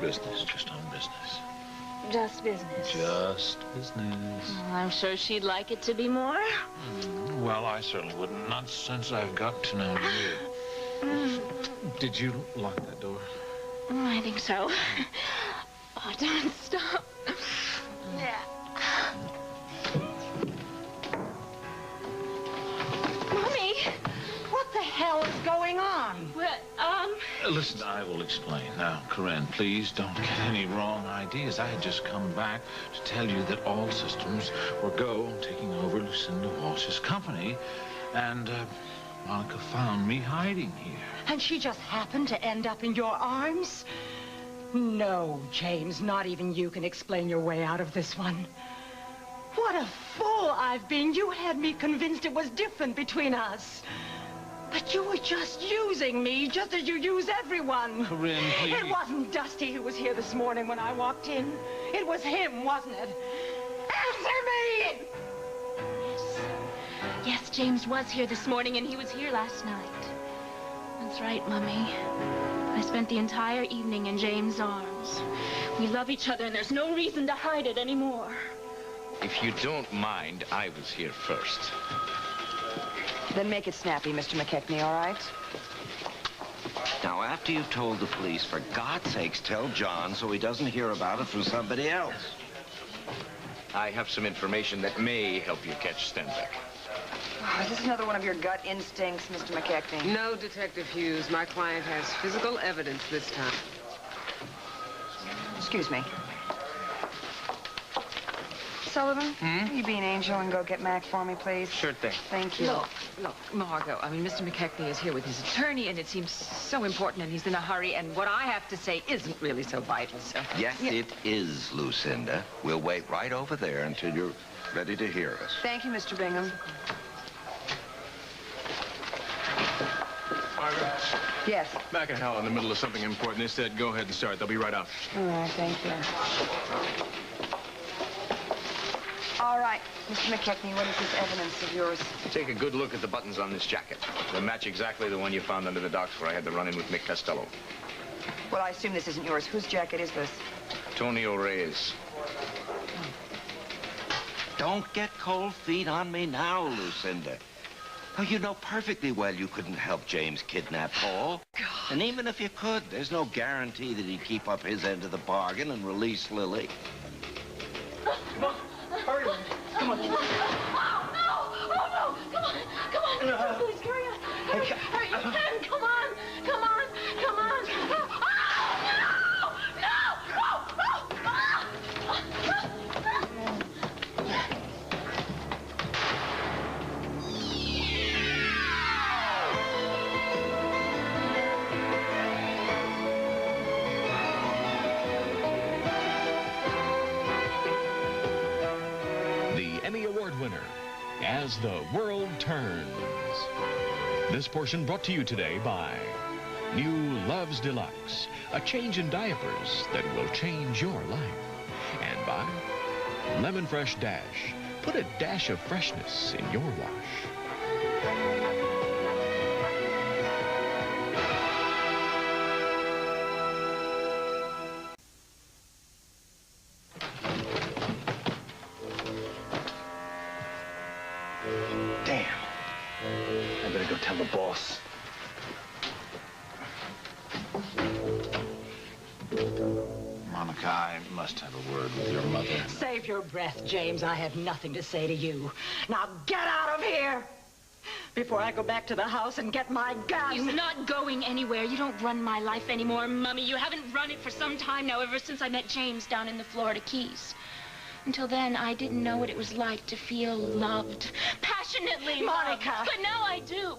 business, just on business. Just business. Just business. Well, I'm sure she'd like it to be more. Well, I certainly wouldn't. Not since I've got to know you. Did you lock that door? I think so. Oh, don't stop. Yeah. Mommy! What the hell is going on? Well, Listen, I will explain. Now, Corinne, please don't get any wrong ideas. I had just come back to tell you that all systems were go, taking over Lucinda Walsh's company, and Monica found me hiding here. And she just happened to end up in your arms? No, James, not even you can explain your way out of this one. What a fool I've been. You had me convinced it was different between us. But you were just using me, just as you use everyone. Corinne, please. It wasn't Dusty who was here this morning when I walked in. It was him, wasn't it? Answer me! yes, James was here this morning, and he was here last night. That's right, Mummy. I spent the entire evening in James' arms. We love each other, and there's no reason to hide it anymore. If you don't mind, I was here first. Then make it snappy, Mr. McKechnie, all right? Now, after you've told the police, for God's sakes, tell John so he doesn't hear about it from somebody else. I have some information that may help you catch Steinbeck. Oh, is this another one of your gut instincts, Mr. McKechnie? No, Detective Hughes. My client has physical evidence this time. Excuse me. Sullivan, will you be an angel and go get Mac for me, please? Sure thing. Thank you. Look, Margot, I mean, Mr. McKechnie is here with his attorney, and it seems so important, and he's in a hurry, and what I have to say isn't really so vital, so... Yes, it is, Lucinda. We'll wait right over there until you're ready to hear us. Thank you, Mr. Bingham. Margaret, Yes. Mac and Hal in the middle of something important. They said go ahead and start. They'll be right out. All right, thank you. All right, Mr. McKechnie, what is this evidence of yours? Take a good look at the buttons on this jacket. They'll match exactly the one you found under the docks where I had the run-in with Mick Costello. Well, I assume this isn't yours. Whose jacket is this? Tonio Reyes. Don't get cold feet on me now, Lucinda. Oh, you know perfectly well you couldn't help James kidnap Paul. God. And even if you could, there's no guarantee that he'd keep up his end of the bargain and release Lily. Come on, hurry. Come on. Oh, no! Oh, no! Come on! Please, hurry up! Hurry, you can! Come on! Come on! Come on! Oh, no! Emmy Award winner, As the World Turns. This portion brought to you today by New Love's Deluxe, a change in diapers that will change your life. And by Lemon Fresh Dash, put a dash of freshness in your wash. Tell the boss. Monica, I must have a word with your mother. Save your breath, James. I have nothing to say to you. Now get out of here before I go back to the house and get my gun. He's not going anywhere. You don't run my life anymore, Mummy. You haven't run it for some time now, ever since I met James down in the Florida Keys. Until then, I didn't know what it was like to feel loved, passionately Monica. loved. But now I do.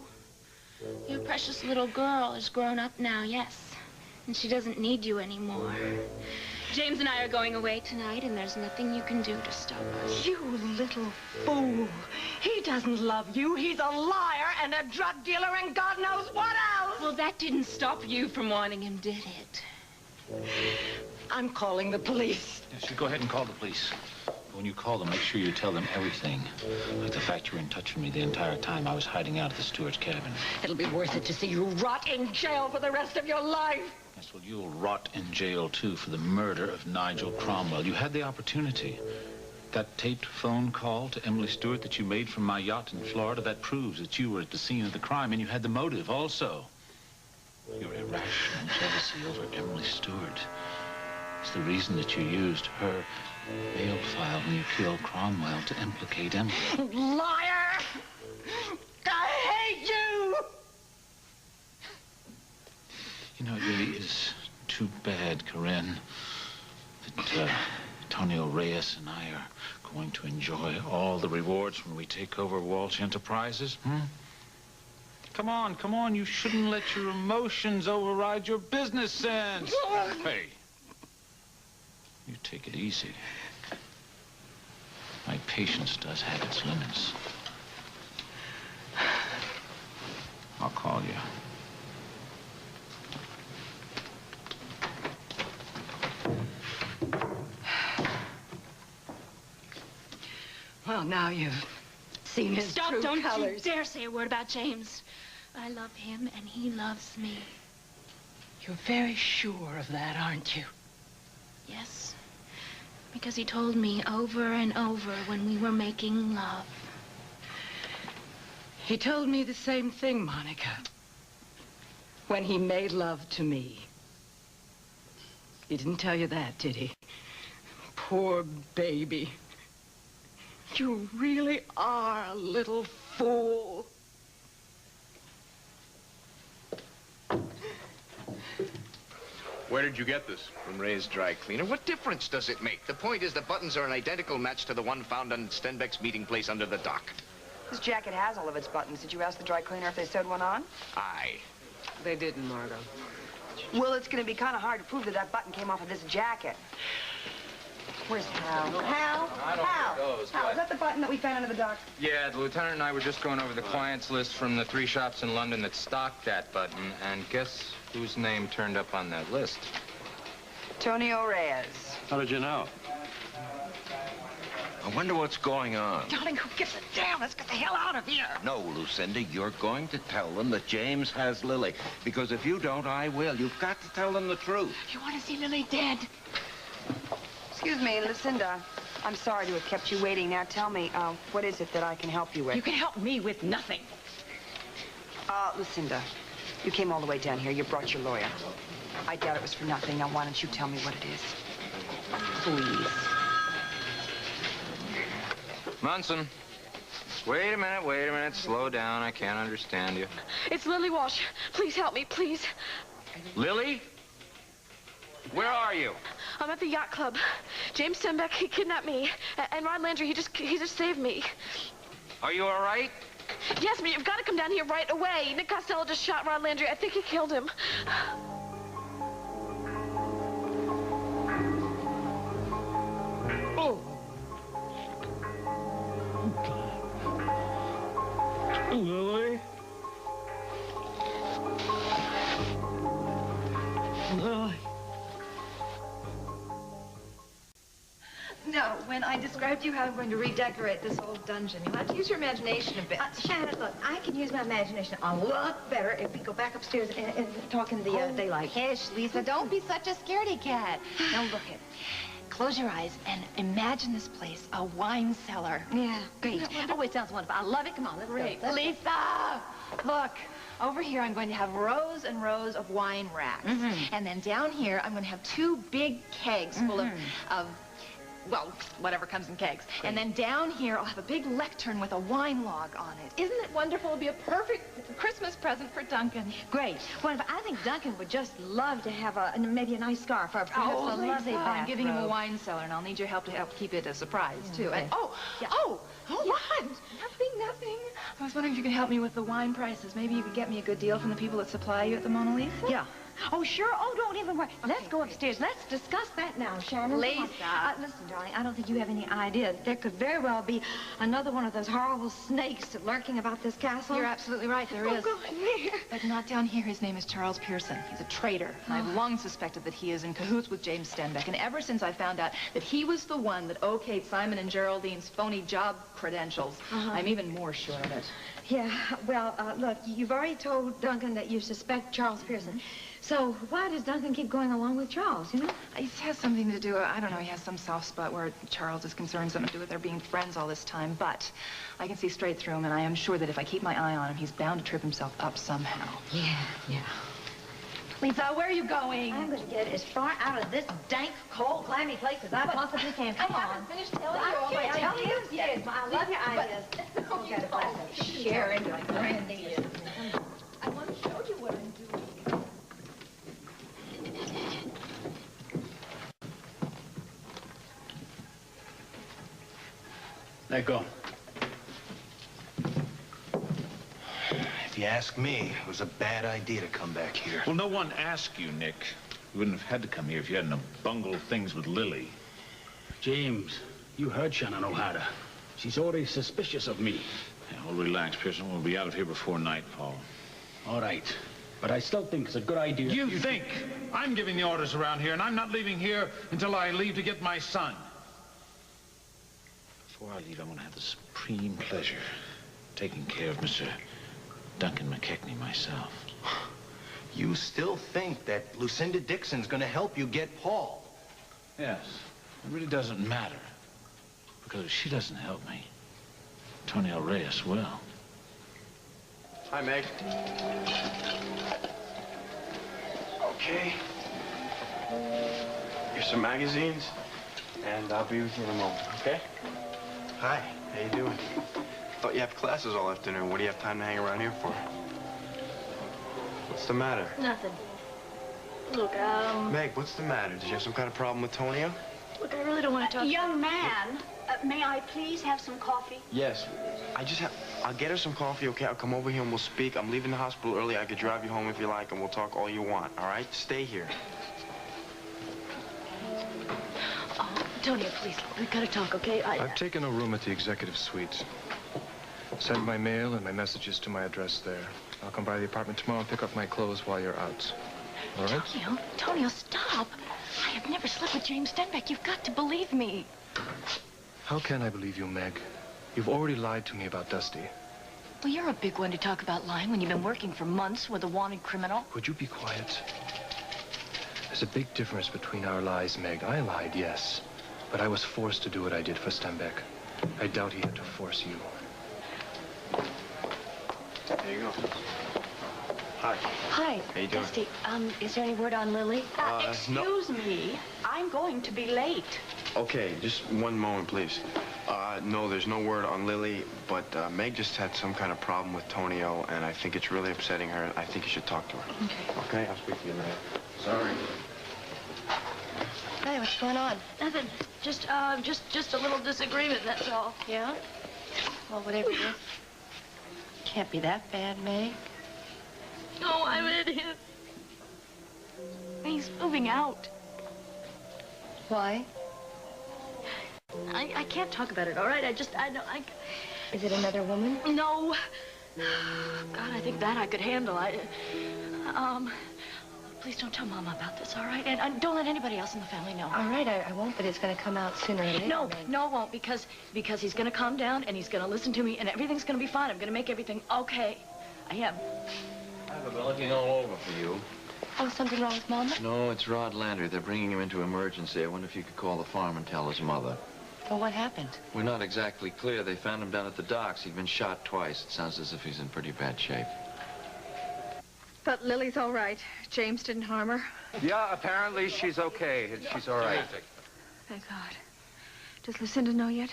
Your precious little girl is grown up now, yes. And she doesn't need you anymore. James and I are going away tonight, and there's nothing you can do to stop us. You little fool. He doesn't love you. He's a liar and a drug dealer and God knows what else. Well, that didn't stop you from wanting him, did it? I'm calling the police. Yes, you go ahead and call the police. When you call them, make sure you tell them everything. Like the fact you were in touch with me the entire time I was hiding out at the steward's cabin. It'll be worth it to see you rot in jail for the rest of your life. Yes, well, you'll rot in jail, too, for the murder of Nigel Cromwell. You had the opportunity. That taped phone call to Emily Stewart that you made from my yacht in Florida, that proves that you were at the scene of the crime, and you had the motive also. Your irrational jealousy over Emily Stewart is the reason that you used her mail file when you killed Cromwell to implicate Emily. Liar! I hate you! You know, it really is too bad, Corinne, that Tonio Reyes and I are going to enjoy all the rewards when we take over Walsh Enterprises. Come on, come on. You shouldn't let your emotions override your business sense. Hey, you take it easy. My patience does have its limits. I'll call you. Well, now you've seen his Stop, true don't colors. you dare say a word about James. I love him, and he loves me. You're very sure of that, aren't you? Yes, because he told me over and over when we were making love. He told me the same thing, Monica. When he made love to me. He didn't tell you that, did he? Poor baby. You really are a little fool. Where did you get this? From Ray's dry cleaner. What difference does it make? The point is the buttons are an identical match to the one found on Steinbeck's meeting place under the dock. This jacket has all of its buttons. Did you ask the dry cleaner if they sewed one on? Aye. They didn't, Margot. Well, it's going to be kind of hard to prove that that button came off of this jacket. Where's Hal? Hal? I don't Hal? know those, Hal, but- is that the button that we found under the dock? Yeah, the lieutenant and I were just going over the clients list from the 3 shops in London that stocked that button, and guess whose name turned up on that list? Tonio Reyes. How did you know? I wonder what's going on. Darling, who gives a damn? Let's get the hell out of here. No, Lucinda, you're going to tell them that James has Lily. Because if you don't, I will. You've got to tell them the truth. You want to see Lily dead? Excuse me, Lucinda. I'm sorry to have kept you waiting. Now tell me, what is it that I can help you with? You can help me with nothing. Lucinda, you came all the way down here. You brought your lawyer. I doubt it was for nothing. Now, why don't you tell me what it is? Please. Munson. Wait a minute. Slow down. I can't understand you. It's Lily Walsh. Please help me, please. Lily? Where are you? I'm at the yacht club. James Steinbeck, he kidnapped me. And Rod Landry, he just saved me. Are you all right? Yes, but you've got to come down here right away. Nick Costello just shot Rod Landry. I think he killed him. Oh. Lily? Lily? No, when I described to you how I'm going to redecorate this old dungeon, you'll have to use your imagination a bit. Shannon, look, I can use my imagination a lot better if we go back upstairs and talk in the daylight. Hush, Lisa, don't be such a scaredy cat. Now look it. Close your eyes and imagine this place a wine cellar. Yeah, great. Oh, it sounds wonderful. I love it. Come on, let's Great. go. Lisa, look. Over here, I'm going to have rows and rows of wine racks. And then down here, I'm going to have 2 big kegs full of well, whatever comes in kegs. Great. And then down here, I'll have a big lectern with a wine log on it. Isn't it wonderful? It'll be a perfect Christmas present for Duncan. Great. Well, I think Duncan would just love to have maybe a nice scarf or perhaps a lovely Lisa, I'm bathrobe. giving him a wine cellar, and I'll need your help to help keep it a surprise, too. Okay. And, what? Nothing. I was wondering if you could help me with the wine prices. Maybe you could get me a good deal from the people that supply you at the Mona Lisa? Yeah. Oh, sure. Oh, don't even worry. Let's go upstairs. Let's discuss that now, Shannon. Lisa. Listen, darling, I don't think you have any idea. There could very well be another one of those horrible snakes lurking about this castle. You're absolutely right. There is. Go in there. But not down here. His name is Charles Pearson. He's a traitor. And I've long suspected that he is in cahoots with James Steinbeck. And ever since I found out that he was the one that okayed Simon and Geraldine's phony job credentials, I'm even more sure of it. Yeah, well, look, you've already told Duncan that you suspect Charles Pearson. So why does Duncan keep going along with Charles, you know? It has something to do, I don't know, he has some soft spot where Charles is concerned, something to do with their being friends all this time, but I can see straight through him, and I am sure that if I keep my eye on him, he's bound to trip himself up somehow. Yeah. Lisa, where are you going? I'm going to get as far out of this dank, cold, clammy place as I possibly can. Come on. I haven't finished telling you I all my can't tell you. ideas yet. Yes, I love your ideas. No, you don't. Sharing your brandy. I want to show you what I'm doing. Let go. If you ask me, it was a bad idea to come back here. Well, no one asked you, Nick. You wouldn't have had to come here if you hadn't bungled things with Lily. James, you heard Shannon O'Hara. She's already suspicious of me. Yeah, well, relax, Pearson. We'll be out of here before nightfall. All right. But I still think it's a good idea. You think? I'm giving the orders around here, and I'm not leaving here until I leave to get my son. Before I leave, I want to have the supreme pleasure of taking care of Mr. Duncan McKechnie myself. You still think that Lucinda Dixon's gonna help you get Paul? Yes. It really doesn't matter. Because if she doesn't help me, Tonio Reyes will. Hi, Meg. Okay. Here's some magazines, and I'll be with you in a moment, okay? Hi, how you doing? Thought you have classes all afternoon. What do you have time to hang around here for? What's the matter? Nothing. Look, Meg, what's the matter? Did you have some kind of problem with Tonio? Look, I really don't want to talk. Young man, may I please have some coffee? Yes. I'll get her some coffee, okay? I'll come over here and we'll speak. I'm leaving the hospital early. I could drive you home if you like, and we'll talk all you want, all right? Stay here. Oh, Tonio, please, we've got to talk, okay? I've taken a room at the executive suite. Send my mail and my messages to my address there. I'll come by the apartment tomorrow and pick up my clothes while you're out. All right? Tonio, stop. I have never slept with James Steinbeck. You've got to believe me. How can I believe you, Meg? You've already lied to me about Dusty. Well, you're a big one to talk about lying when you've been working for months with a wanted criminal. Would you be quiet? There's a big difference between our lies, Meg. I lied, yes. But I was forced to do what I did for Steinbeck. I doubt he had to force you. There you go. Hi. Hi. How you doing? Dusty, is there any word on Lily? Excuse me. I'm going to be late. Okay, just one moment, please. No, there's no word on Lily, but Meg just had some kind of problem with Tonio, and I think it's really upsetting her. I think you should talk to her. Okay, I'll speak to you later. Sorry. Hey, what's going on? Nothing. Just a little disagreement, that's all. Yeah? Well, whatever it is. Can't be that bad, Meg. No, I'm an idiot. He's moving out. Why? I can't talk about it, all right? I know, Is it another woman? No. God, I think that I could handle. Please don't tell Mama about this, all right? And don't let anybody else in the family know. All right, I won't, but it's going to come out sooner or later. No, it won't, because he's going to calm down, and he's going to listen to me, and everything's going to be fine. I'm going to make everything okay. I am. I've been looking all over for you. Oh, something wrong with Mama? No, it's Rod Landry. They're bringing him into emergency. I wonder if you could call the farm and tell his mother. Well, what happened? We're not exactly clear. They found him down at the docks. He'd been shot twice. It sounds as if he's in pretty bad shape. But Lily's all right. James didn't harm her. Yeah, apparently she's okay. She's all right. Thank God. Does Lucinda know yet?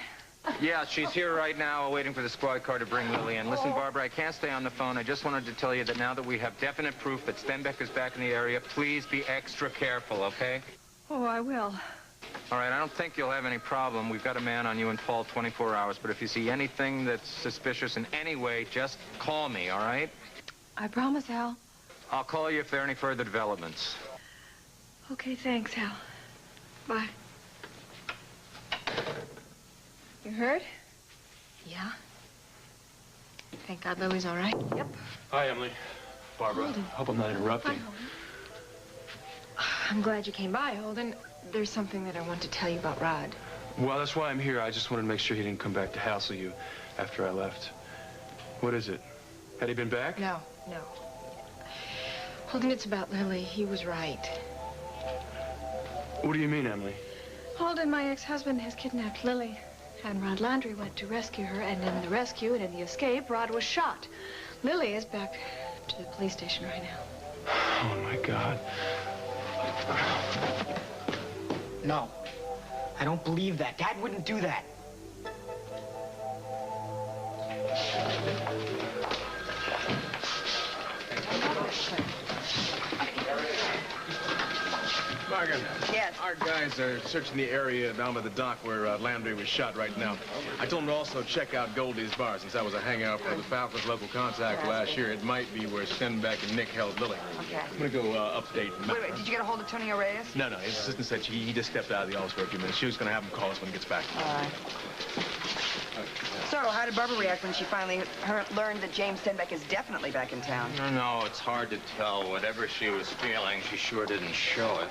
Yeah, she's here right now waiting for the squad car to bring Lily in. Listen, Barbara, I can't stay on the phone. I just wanted to tell you that now that we have definite proof that Steinbeck is back in the area, please be extra careful, okay? Oh, I will. All right, I don't think you'll have any problem. We've got a man on you in Paul 24 hours, but if you see anything that's suspicious in any way, just call me, all right? I promise, Hal. I'll call you if there are any further developments. Okay, thanks, Hal. Bye. You heard? Yeah. Thank God Lily's all right. Yep. Hi, Emily. Barbara. Hope I'm not interrupting. I'm glad you came by, Holden. There's something that I want to tell you about Rod. Well, that's why I'm here. I just wanted to make sure he didn't come back to hassle you after I left. What is it? Had he been back? No. Well, then it's about Lily. He was right. What do you mean, Emily? Holden, my ex-husband, has kidnapped Lily. And Rod Landry went to rescue her, and in the rescue and in the escape, Rod was shot. Lily is back to the police station right now. Oh, my God. No. I don't believe that. Dad wouldn't do that. Morgan. Yes. Our guys are searching the area down by the dock where Landry was shot right now. I told them to also check out Goldie's bar, since that was a hangout for the Falcons' local contact last year. It might be where Steinbeck and Nick held Lily. Okay. I'm gonna go update. Wait, did you get a hold of Tonio Reyes? No, his assistant said he just stepped out of the office for a few minutes. She was gonna have him call us when he gets back. All right. So, how did Barbara react when she finally learned that James Steinbeck is definitely back in town? No, it's hard to tell. Whatever she was feeling, she sure didn't show it.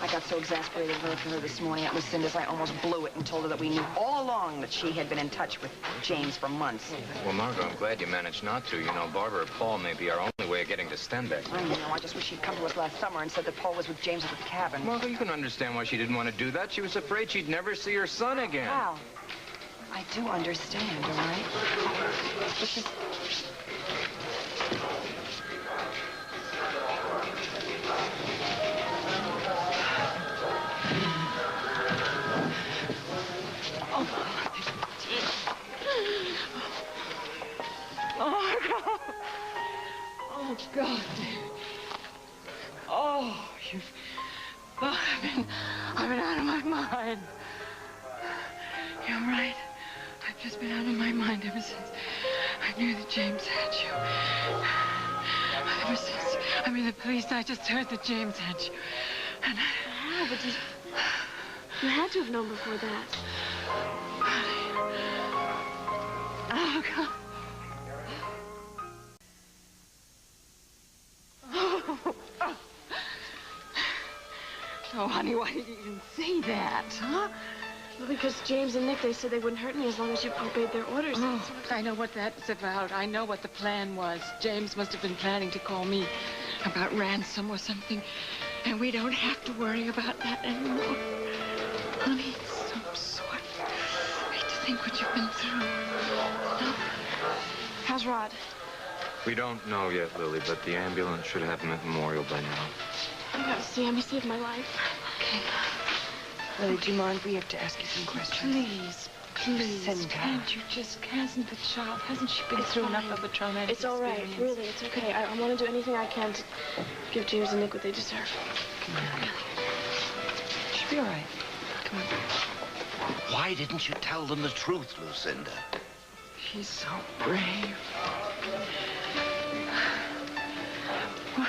I got so exasperated with her this morning at Lucinda's, I almost blew it and told her that we knew all along that she had been in touch with James for months. Well, Margot, I'm glad you managed not to. You know, Barbara or Paul may be our only way of getting to Steinbeck. I know. I just wish she'd come to us last summer and said that Paul was with James at the cabin. Margot, you can understand why she didn't want to do that. She was afraid she'd never see her son again. Wow. I do understand, all right? This is... Oh, God. Oh, I've been out of my mind. You're right. I've just been out of my mind ever since I knew that James had you. Ever since, the police, I just heard that James had you. And Yeah, but you had to have known before that. Oh, God. Oh, honey, why did you even say that, huh? Well, because James and Nick, they said they wouldn't hurt me as long as you obeyed their orders. Oh, I know what that's about. I know what the plan was. James must have been planning to call me about ransom or something. And we don't have to worry about that anymore. Honey, it's so sore. I hate to think what you've been through. No? How's Rod? We don't know yet, Lily, but the ambulance should have him at Memorial by now. I gotta see him. He saved my life. Okay. Lily, do you mind? We have to ask you some questions. Please, Lucinda. Hasn't the child, hasn't she been through enough of a traumatic It's all right. experience? Really, it's okay. I want to do anything I can to give James and Nick what they deserve. Come on. She'll be all right. Come on. Why didn't you tell them the truth, Lucinda? She's so brave. Well,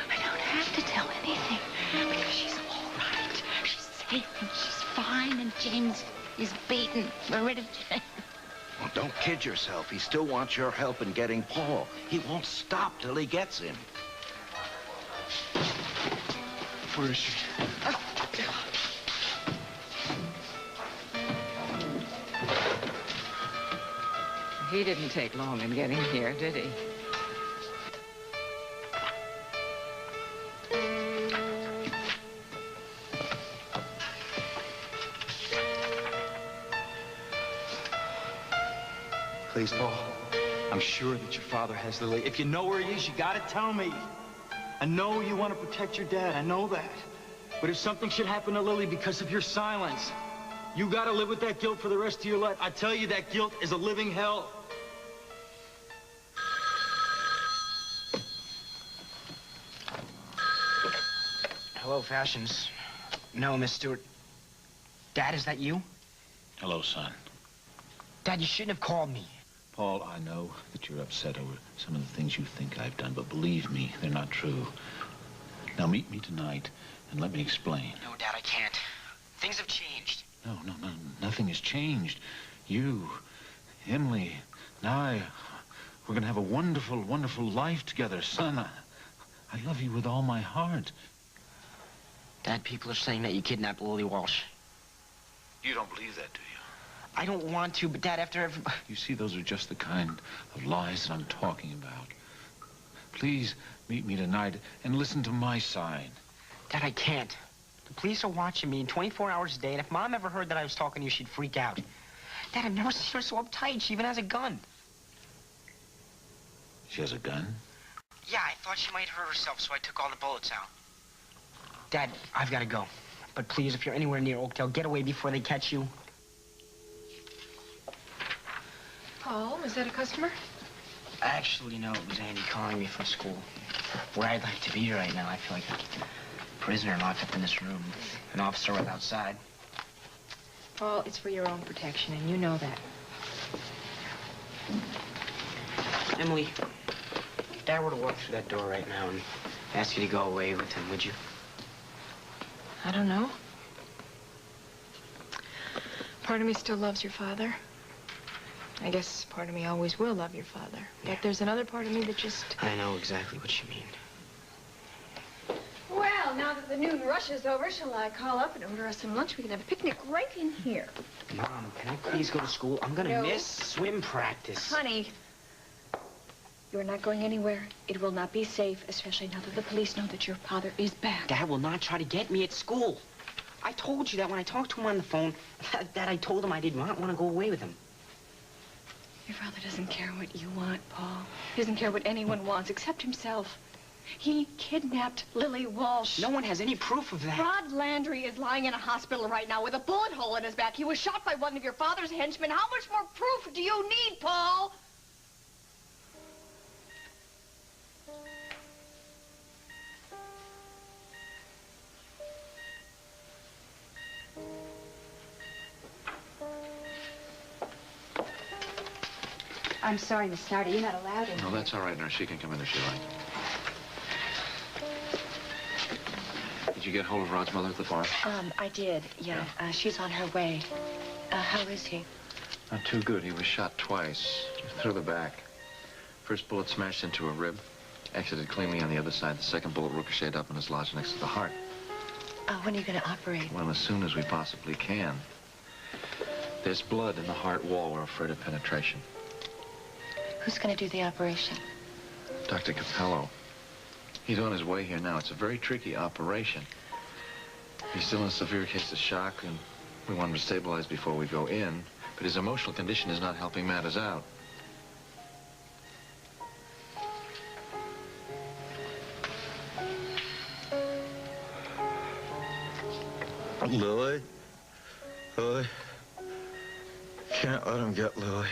I don't have to tell anything because she's all right. She's safe and she's fine, and James is beaten. We're rid of James. Well, don't kid yourself. He still wants your help in getting Paul. He won't stop till he gets him. Where is she? He didn't take long in getting here, did he? Please, Paul. I'm sure that your father has Lily. If you know where he is, you gotta tell me. I know you want to protect your dad. I know that. But if something should happen to Lily because of your silence, you gotta live with that guilt for the rest of your life. I tell you, that guilt is a living hell. Hello, Fashions. No, Miss Stewart. Dad, is that you? Hello, son. Dad, you shouldn't have called me. Paul, I know that you're upset over some of the things you think I've done, but believe me, they're not true. Now, meet me tonight, and let me explain. No, Dad, I can't. Things have changed. No, nothing has changed. You, Emily, and I, we're gonna have a wonderful, wonderful life together. Son, I love you with all my heart. Dad, people are saying that you kidnapped Lily Walsh. You don't believe that, do you? I don't want to, but Dad, after everybody... You see, those are just the kind of lies that I'm talking about. Please, Meet me tonight and listen to my side. Dad, I can't. The police are watching me 24 hours a day, and if Mom ever heard that I was talking to you, she'd freak out. Dad, I've never seen her so uptight. She even has a gun. She has a gun? Yeah, I thought she might hurt herself, so I took all the bullets out. Dad, I've got to go. But please, if you're anywhere near Oakdale, get away before they catch you. Paul, is that a customer? Actually, no, it was Andy calling me from school. Where I'd like to be right now, I feel like a prisoner locked up in this room. An officer right outside. Paul, it's for your own protection, and you know that. Emily, if Dad were to walk through that door right now and ask you to go away with him, would you? I don't know. Part of me still loves your father. I guess part of me always will love your father. But there's another part of me that just... I know exactly what you mean. Well, now that the noon rush is over, shall I call up and order us some lunch? We can have a picnic right in here. Mom, can I please go to school? I'm gonna miss swim practice. Honey, you're not going anywhere. It will not be safe, especially now that the police know that your father is back. Dad will not try to get me at school. I told you that when I talked to him on the phone, that I told him I did not want to go away with him. Your father doesn't care what you want, Paul. He doesn't care what anyone wants except himself. He kidnapped Lily Walsh. No one has any proof of that. Rod Landry is lying in a hospital right now with a bullet hole in his back. He was shot by one of your father's henchmen. How much more proof do you need, Paul? I'm sorry, Miss Snyder. You're not allowed in. No, that's all right, nurse. She can come in if she likes. Did you get hold of Rod's mother at the bar? I did, yeah. She's on her way. How is he? Not too good. He was shot twice, through the back. First bullet smashed into a rib, exited cleanly on the other side. The second bullet ricocheted up and is lodged next to the heart. When are you going to operate? Well, as soon as we possibly can. There's blood in the heart wall. We're afraid of penetration. Who's going to do the operation? Dr. Capello. He's on his way here now. It's a very tricky operation. He's still in a severe case of shock, and we want him to stabilize before we go in. But his emotional condition is not helping matters out. Lily? Lily? Can't let him get Lily.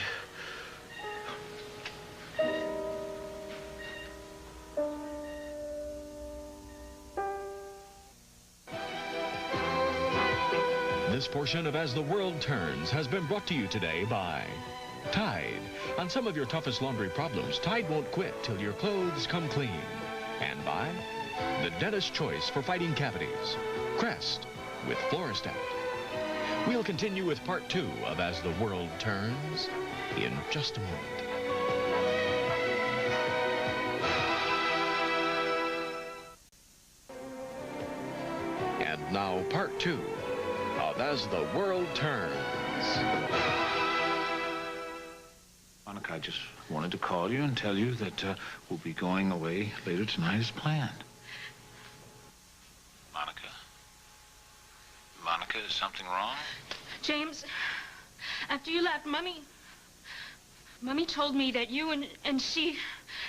This portion of As the World Turns has been brought to you today by Tide. On some of your toughest laundry problems, Tide won't quit till your clothes come clean. And by the dentist's choice for fighting cavities, Crest with Floristat. We'll continue with part 2 of As the World Turns in just a moment. And now part 2 of As the World Turns. Monica, I just wanted to call you and tell you that we'll be going away later tonight as planned. Monica? Monica, is something wrong? James, after you left, Mummy told me that you and she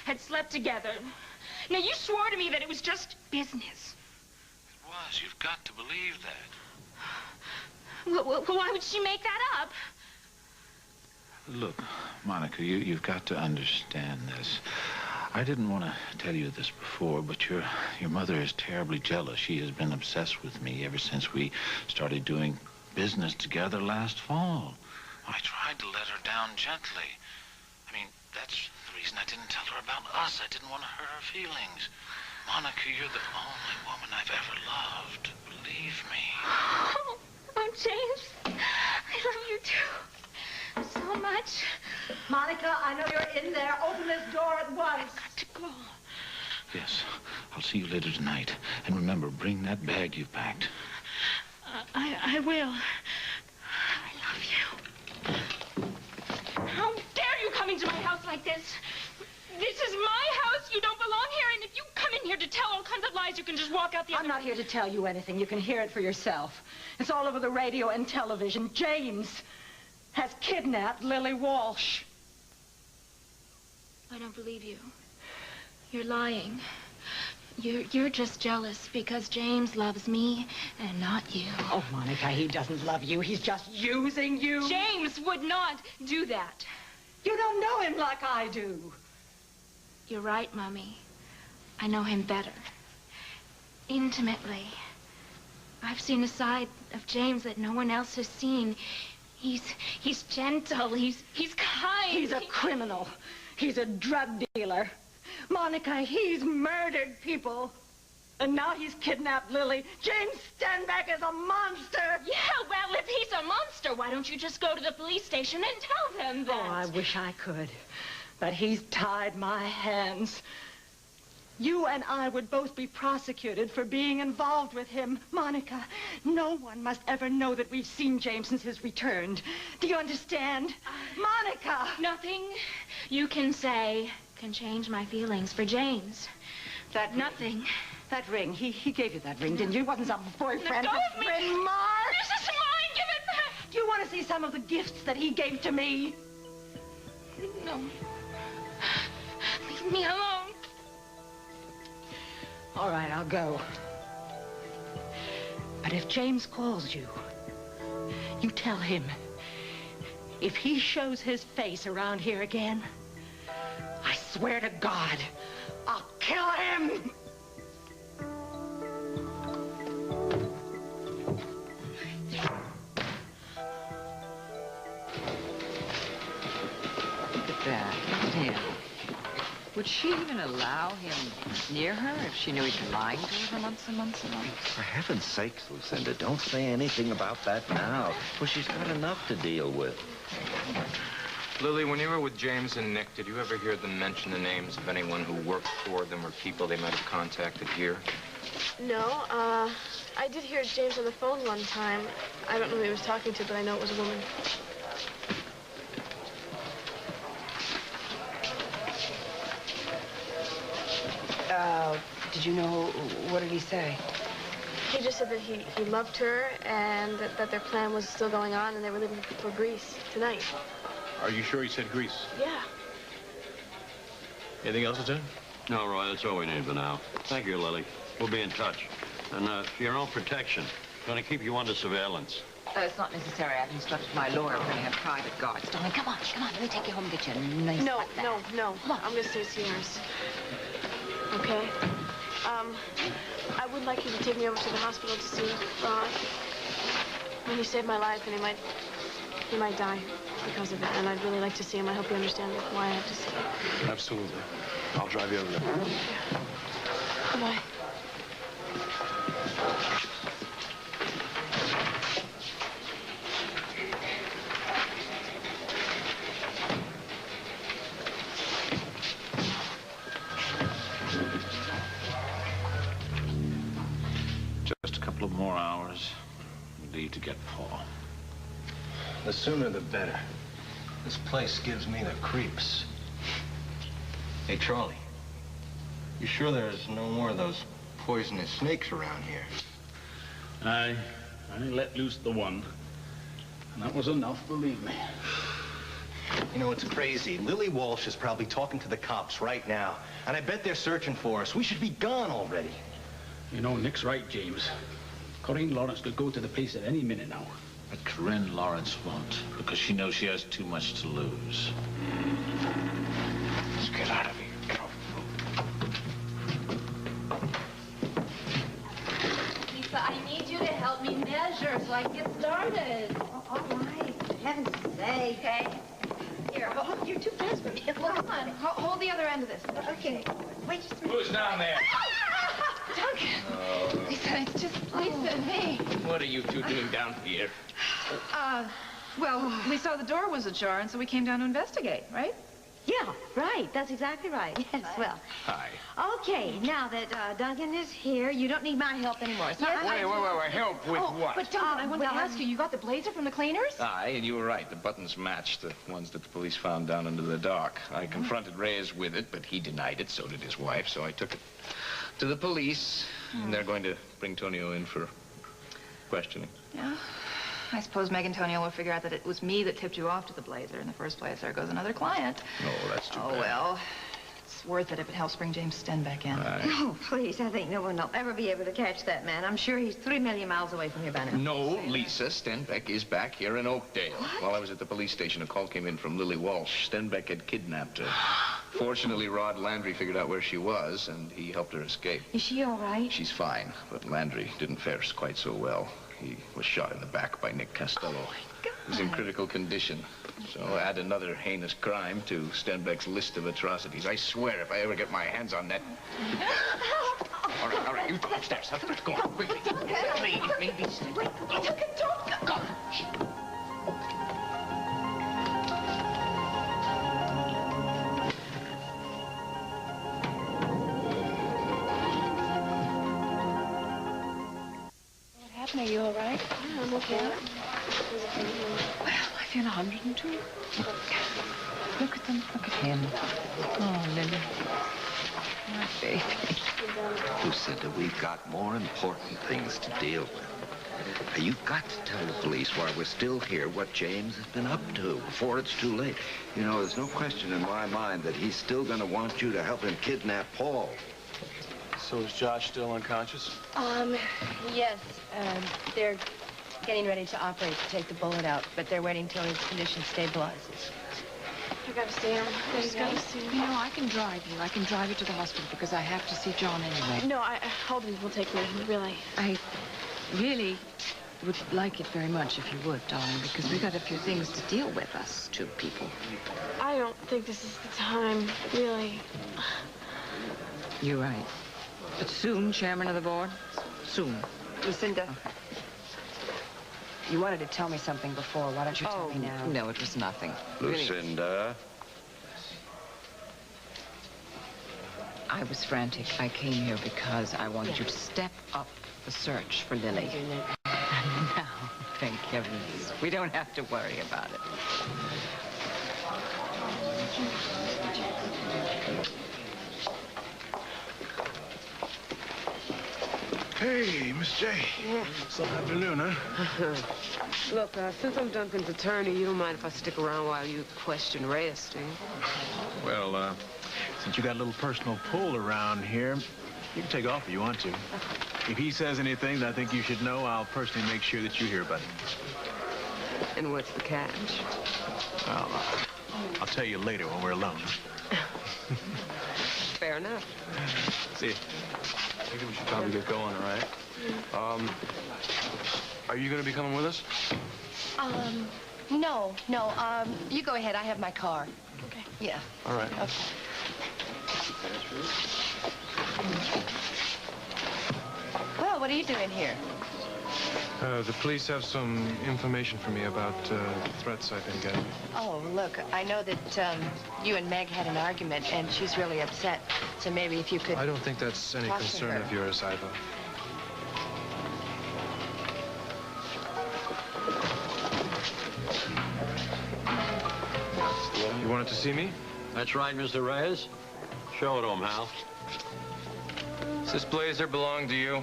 had slept together. Now, you swore to me that it was just business. It was. You've got to believe that. Well, why would she make that up? Look, Monica, you've got to understand this. I didn't want to tell you this before, but your mother is terribly jealous. She has been obsessed with me ever since we started doing business together last fall. I tried to let her down gently. I mean, that's the reason I didn't tell her about us. I didn't want to hurt her feelings. Monica, you're the only woman I've ever loved. Believe me. Oh, James, I love you too. So much. Monica, I know you're in there. Open this door at once. I've got to go. Yes, I'll see you later tonight. And remember, bring that bag you've packed. I will. I love you. How dare you come into my house like this? This is my house. You don't belong here, and if you come in here to tell all kinds of lies. You can just walk out the other I'm not here to tell you anything. You can hear it for yourself. It's all over the radio and television. James has kidnapped Lily Walsh. I don't believe you. You're lying. You're just jealous because James loves me and not you. Oh, Monica, he doesn't love you. He's just using you. James would not do that. You don't know him like I do. You're right, Mommy. I know him better. Intimately. I've seen a side of James that no one else has seen. He's gentle. He's kind. He's a criminal. He's a drug dealer. Monica, he's murdered people. And now he's kidnapped Lily. James Steinbeck is a monster. Yeah, well, if he's a monster, why don't you just go to the police station and tell them that? Oh, I wish I could. But he's tied my hands. You and I would both be prosecuted for being involved with him. Monica, no one must ever know that we've seen James since his return. Do you understand? Monica! Nothing you can say can change my feelings for James. Nothing. That ring, he gave you that ring, didn't you? It wasn't some boyfriend. Let go of me! Friend Mark! This is mine! Give it back! Do you want to see some of the gifts that he gave to me? No. Leave me alone. All right, I'll go. But if James calls you, you tell him. If he shows his face around here again, I swear to God, I'll kill him! Look at that. Damn. Would she even allow him near her if she knew he'd been lying to her for months and months and months? For heaven's sakes, Lucinda, don't say anything about that now. Well, she's got enough to deal with. Lily, when you were with James and Nick, did you ever hear them mention the names of anyone who worked for them or people they might have contacted here? No, I did hear James on the phone one time. I don't know who he was talking to, but I know it was a woman. Did you know, what did he say? He just said that he loved her and that their plan was still going on and they were leaving for Greece tonight. Are you sure he said Greece? Yeah. Anything else, Lieutenant? No, Roy, that's all we need for now. Thank you, Lily. We'll be in touch. And for your own protection, going to keep you under surveillance. It's not necessary. I've instructed my lawyer. We're going to have private guards. Darling, come on. Let me take you home and get you a nice No. Come on. I'm going to stay at Seymour's. Okay? I would like you to take me over to the hospital to see Ron. I mean, he saved my life, and he might die because of it, and I'd really like to see him. I hope you understand why I have to see him. Absolutely. I'll drive you over there. Goodbye. Just a couple of more hours. We leave to get Paul. The sooner the better. This place gives me the creeps. Hey, Charlie. You sure there's no more of those poisonous snakes around here? I let loose the one. And that was enough, believe me. You know, it's crazy. Lily Walsh is probably talking to the cops right now. And I bet they're searching for us. We should be gone already. You know, Nick's right, James. Corinne Lawrence could go to the police at any minute now. But Corinne Lawrence won't, because she knows she has too much to lose. Let's get out of here. Lisa, I need you to help me measure so I can get started. Oh, all right. For heaven's sake. Okay. Here, you're too fast for me. Come on. Hold the other end of this. Okay. Wait just a minute. Who's down there? Duncan. Lisa, it's just Lisa and me. What are you two doing down here? Well, we saw the door was ajar, and so we came down to investigate, right? Yeah, right. That's exactly right. Yes, well. Hi. Okay, now that Duncan is here, you don't need my help anymore. So Wait, help with what? But Duncan, I wanted to ask you got the blazer from the cleaners? Aye, and you were right. The buttons matched the ones that the police found down under the dock. I confronted Reyes with it, but he denied it. So did his wife, so I took it to the police, and they're going to bring Tonio in for questioning. Yeah. I suppose Meg and Tonio will figure out that it was me that tipped you off to the Blazer in the first place. There goes another client. Oh, that's too bad. Oh, well. It's worth it if it helps bring James Steinbeck in. Oh, please, I think no one will ever be able to catch that man. I'm sure he's 3 million miles away from here by now. No, Lisa, Steinbeck is back here in Oakdale. What? While I was at the police station, a call came in from Lily Walsh. Steinbeck had kidnapped her. Fortunately, Rod Landry figured out where she was, and he helped her escape. Is she all right? She's fine, but Landry didn't fare quite so well. He was shot in the back by Nick Costello. Oh, my God. He's in critical condition. So add another heinous crime to Steinbeck's list of atrocities. I swear, if I ever get my hands on that... All right, you go upstairs. Go on, quickly. Maybe. Wait, don't. Go. What happened? Are you all right? Yeah, I'm okay. Well, I feel 102. Look at them. Look at him. Oh, Lily. My baby. Lucinda, we've got more important things to deal with. Now, you've got to tell the police while we're still here what James has been up to before it's too late. You know, there's no question in my mind that he's still going to want you to help him kidnap Paul. So is Josh still unconscious? Yes. They're getting ready to operate to take the bullet out, but they're waiting till his condition stabilizes. I gotta see him. Daddy's gotta see him. You know, I can drive you. I can drive you to the hospital because I have to see John anyway. No, Holden will take me, really. I really would like it very much if you would, darling, because we got a few things to deal with, us two people. I don't think this is the time, really. You're right. But soon, chairman of the board. Soon. Lucinda, you wanted to tell me something before. Why don't you tell me now? No, it was nothing. Lucinda. I was frantic. I came here because I wanted you to step up the search for Lily. And now, thank heavens, we don't have to worry about it. Hey, Miss J. Yeah. Some afternoon, huh? Look, since I'm Duncan's attorney, you don't mind if I stick around while you question Reyes, do you? Well, since you got a little personal pull around here, you can take off if you want to. If he says anything that I think you should know, I'll personally make sure that you hear about it. And what's the catch? Well, I'll tell you later when we're alone. Fair enough. See you. I think we should probably get going, all right? Are you going to be coming with us? No. You go ahead. I have my car. Okay. Yeah. All right. Okay. Well, what are you doing here? The police have some information for me about threats I've been getting. Oh, look, I know that you and Meg had an argument, and she's really upset. So maybe if you could... I don't think that's any talk to concern her. of yours, Iva. You wanted to see me? That's right, Mr. Reyes. Show it to him, Hal. Does this blazer belong to you?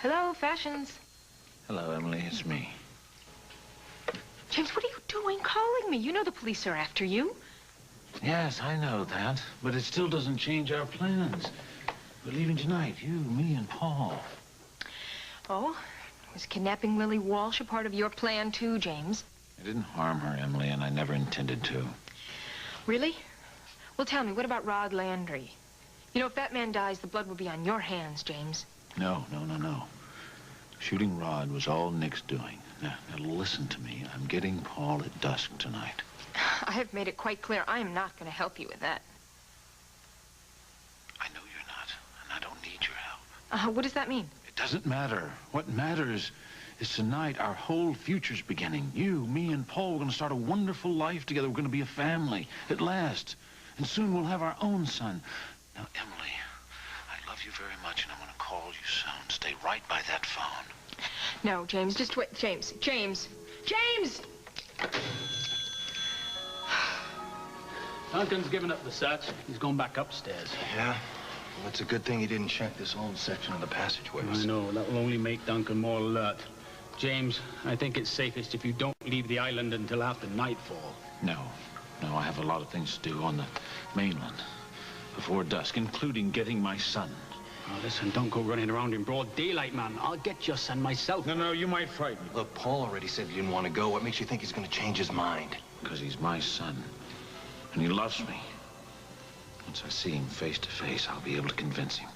Hello, Fashions. Hello, Emily. It's me. James, what are you doing calling me? You know the police are after you. Yes, I know that, but it still doesn't change our plans. We're leaving tonight, you, me, and Paul. Oh, was kidnapping Lily Walsh a part of your plan, too, James? I didn't harm her, Emily, and I never intended to. Really? Well, tell me, what about Rod Landry? You know, if that man dies, the blood will be on your hands, James. No. Shooting Rod was all Nick's doing. Now, listen to me. I'm getting Paul at dusk tonight. I have made it quite clear I am not going to help you with that. I know you're not, and I don't need your help. What does that mean? It doesn't matter. What matters is tonight our whole future's beginning. You, me, and Paul, we're going to start a wonderful life together. We're going to be a family at last. And soon we'll have our own son. Now, Emily, I love you very much, and I'm going to call you soon. Stay right by that phone. No, James, just wait. James. James! Duncan's given up the search. He's gone back upstairs. Yeah? Well, it's a good thing he didn't check this old section of the passageways. I know. That will only make Duncan more alert. James, I think it's safest if you don't leave the island until after nightfall. No. No, I have a lot of things to do on the mainland before dusk, including getting my son. Oh, listen, don't go running around in broad daylight, man. I'll get your son myself. No, you might frighten me. Look, Paul already said he didn't want to go. What makes you think he's going to change his mind? Because he's my son, and he loves me. Once I see him face to face, I'll be able to convince him.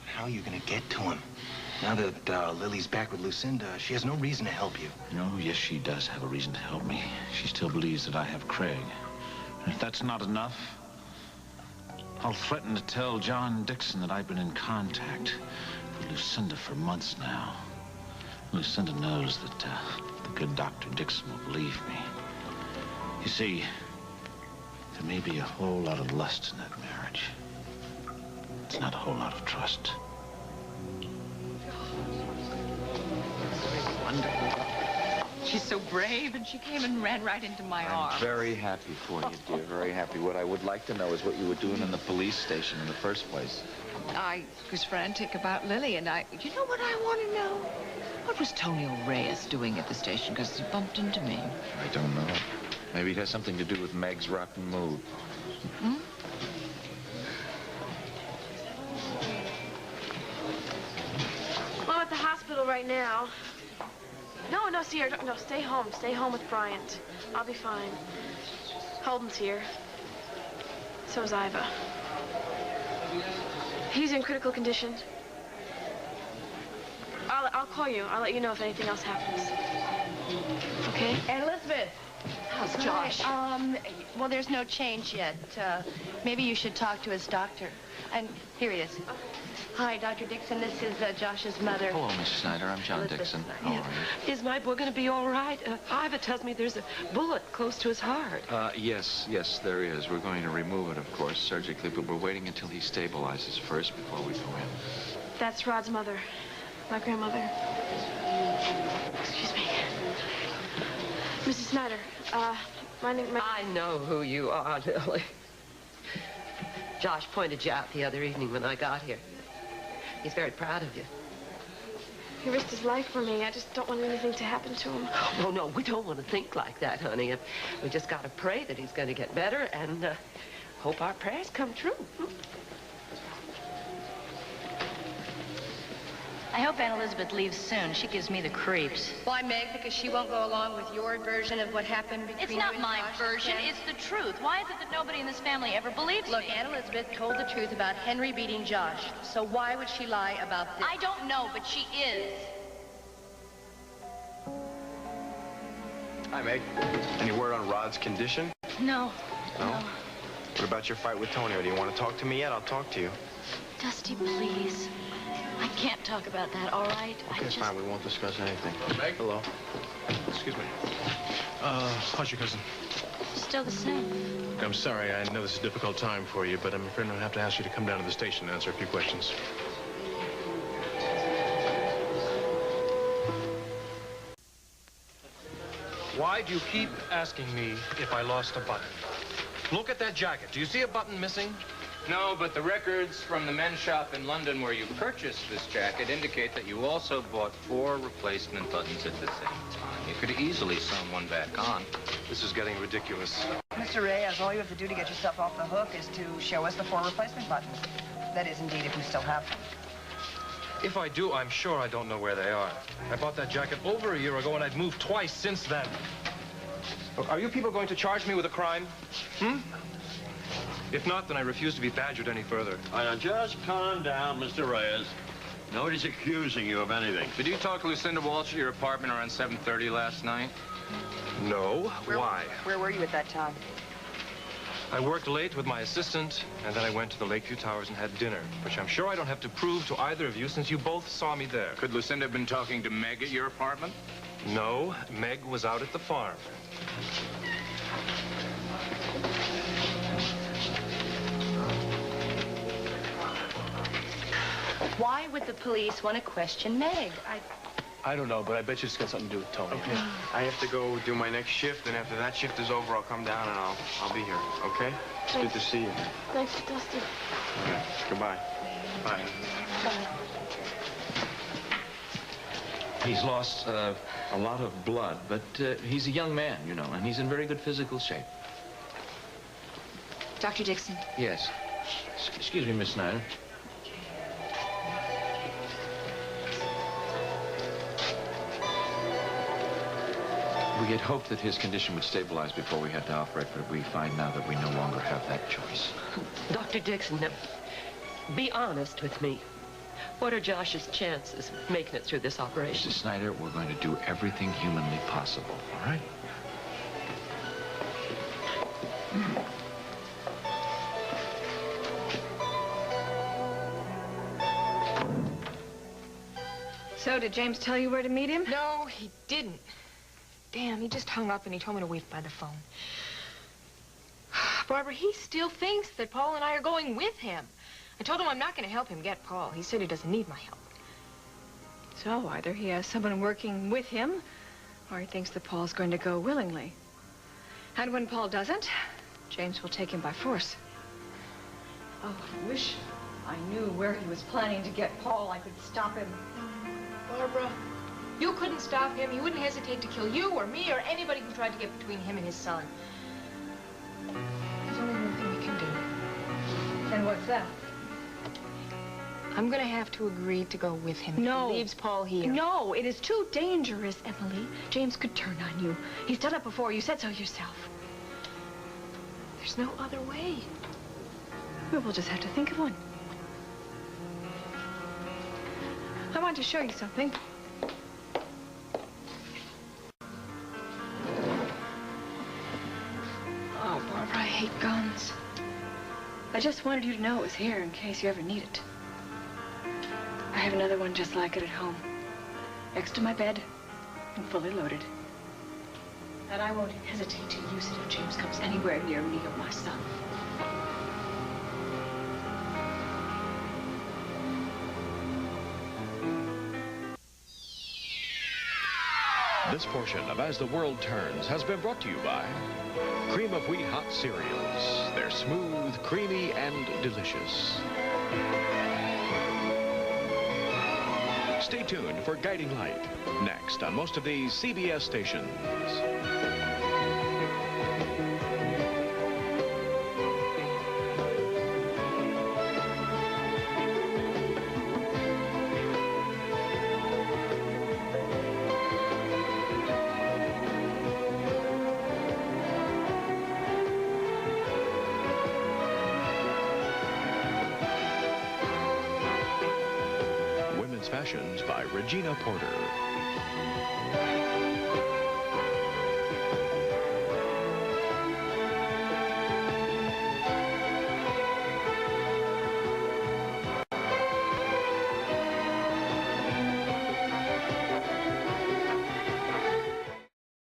How are you going to get to him? Now that Lily's back with Lucinda, she has no reason to help you. No, yes, she does have a reason to help me. She still believes that I have Craig. And if that's not enough, I'll threaten to tell John Dixon that I've been in contact with Lucinda for months now. Lucinda knows that the good Dr. Dixon will believe me. You see, there may be a whole lot of lust in that marriage. It's not a whole lot of trust. Wonderful. She's so brave, and she came and ran right into my arms. I'm very happy for you, dear. Very happy. What I would like to know is what you were doing in the police station in the first place. I was frantic about Lily, and you know what I want to know? What was Tonio Reyes doing at the station? Because he bumped into me. I don't know. Maybe it has something to do with Meg's rotten mood. Hmm? Well, I'm at the hospital right now. No, Sierra, no, stay home. Stay home with Bryant. I'll be fine. Holden's here. So is Iva. He's in critical condition. I'll call you. I'll let you know if anything else happens. Okay? And Elizabeth. How's Josh? Well, there's no change yet. Maybe you should talk to his doctor. And here he is. Hi, Dr. Dixon. This is Josh's mother. Hello, Miss Snyder. I'm John Dixon. How are you? Is my boy going to be all right? Iva tells me there's a bullet close to his heart. Yes, there is. We're going to remove it, of course, surgically, but we're waiting until he stabilizes first before we go in. That's Rod's mother. My grandmother. Excuse me. Mrs. Snyder, I know who you are, Lily. Josh pointed you out the other evening when I got here. He's very proud of you. He risked his life for me. I just don't want anything to happen to him. Oh, no, we don't want to think like that, honey. We just got to pray that he's going to get better and hope our prayers come true. I hope Aunt Elizabeth leaves soon. She gives me the creeps. Why, Meg? Because she won't go along with your version of what happened between It's you not and my Josh version. and Ken? It's the truth. Why is it that nobody in this family ever believes Look, me? Aunt Elizabeth told the truth about Henry beating Josh. So why would she lie about this? I don't know, but she is. Hi, Meg. Any word on Rod's condition? No. No? What about your fight with Tonio? Do you want to talk to me yet? I'll talk to you. Dusty, please. I can't talk about that, all right? Okay, fine. We won't discuss anything. Meg? Hello. Excuse me. How's your cousin? Still the same. I'm sorry. I know this is a difficult time for you, but I'm afraid I'm going to have to ask you to come down to the station and answer a few questions. Why do you keep asking me if I lost a button? Look at that jacket. Do you see a button missing? No, but the records from the men's shop in London where you purchased this jacket indicate that you also bought 4 replacement buttons at the same time. You could easily sew one back on. This is getting ridiculous. Mr. Reyes, all you have to do to get yourself off the hook is to show us the 4 replacement buttons. That is, indeed, if you still have them. If I do, I'm sure I don't know where they are. I bought that jacket over a year ago, and I've moved twice since then. Look, are you people going to charge me with a crime? If not, then I refuse to be badgered any further. Now, just calm down, Mr. Reyes. Nobody's accusing you of anything. Did you talk to Lucinda Walsh at your apartment around 7:30 last night? No. Why? Where were you at that time? I worked late with my assistant, and then I went to the Lakeview Towers and had dinner, which I'm sure I don't have to prove to either of you since you both saw me there. Could Lucinda have been talking to Meg at your apartment? No, Meg was out at the farm. Why would the police want to question Meg? I don't know, but I bet you it's got something to do with Tonio. Okay. I have to go do my next shift, and after that shift is over, I'll come down and I'll be here, okay? It's good to see you. Thanks, Dusty. Okay. Goodbye. Bye. Bye. He's lost a lot of blood, but he's a young man, you know, and he's in very good physical shape. Dr. Dixon. Yes. Excuse me, Miss Snyder. We had hoped that his condition would stabilize before we had to operate, but we find now that we no longer have that choice. Dr. Dixon, now, be honest with me. What are Josh's chances of making it through this operation? Mrs. Snyder, we're going to do everything humanly possible, all right? So, did James tell you where to meet him? No, he didn't. Damn, he just hung up and he told me to wait by the phone. Barbara, he still thinks that Paul and I are going with him. I told him I'm not going to help him get Paul. He said he doesn't need my help. So, either he has someone working with him, or he thinks that Paul's going to go willingly. And when Paul doesn't, James will take him by force. Oh, I wish I knew where he was planning to get Paul. I could stop him. Barbara, you couldn't stop him. He wouldn't hesitate to kill you or me or anybody who tried to get between him and his son. There's only one thing we can do. And what's that? I'm going to have to agree to go with him. No. If he leaves Paul here. No, it is too dangerous, Emily. James could turn on you. He's done it before. You said so yourself. There's no other way. We'll just have to think of one. I want to show you something. Oh, Barbara, I hate guns. I just wanted you to know it was here in case you ever need it. I have another one just like it at home. Next to my bed and fully loaded. And I won't hesitate to use it if James comes anywhere near me or my son. This portion of As the World Turns has been brought to you by Cream of Wheat Hot Cereals. They're smooth, creamy, and delicious. Stay tuned for Guiding Light, next on most of these CBS stations. Fashions by Regina Porter.